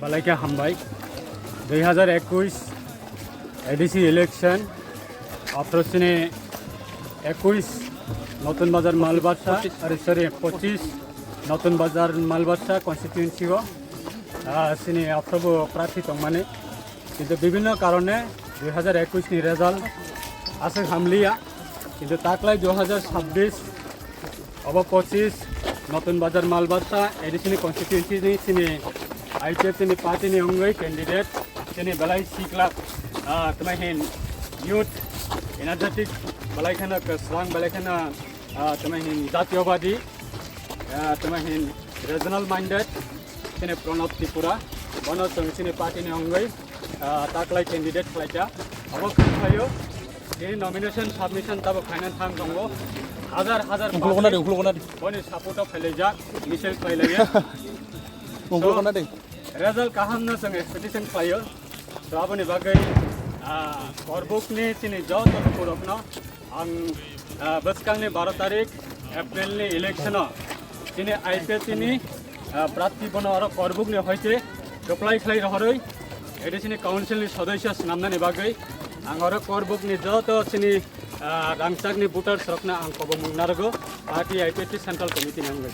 বালাইকা হামবাই 2021 ADC election অপ্রশ্নে 21 নতুন বাজার মালবাসা আরে সরি 25 নতুন বাজার মালবাসা কনস্টিটিউয়েন্সি সিনি অপ্রভ প্রার্থী মানে কিন্তু বিভিন্ন কারণে 2021 নি রেজাল্ট আছে হামলিয়া কিন্তু তাকলাই 2026 অব 25 নতুন বাজার মালবাসা ADC constituency Sini IPF ni party ni ongai candidate sini balai sikla tamahin youth energetic balai khana kasrang balai khana tamahin jatiyobadi tamahin regional minded sini Pranab Tripura bono sini party ni ongai taklai candidate khlaija abo khayo ini nomination submission tabo finance thang dongo hazar boni support of khaleja michel khailaya result kaham na sang expectation player so aboni bagai korbuk ni sini jot to kurokna ang baskang ni 12 tarik april ni election sini IPF ni prarthi bono aro korbuk ni hoite apply khlai rahoroi edisini council ni সদস্য namna ni bagai ang aro korbuk ni jot sini rangchak ni voters rokna ang kobo mungnargo party IPF central committee nangoi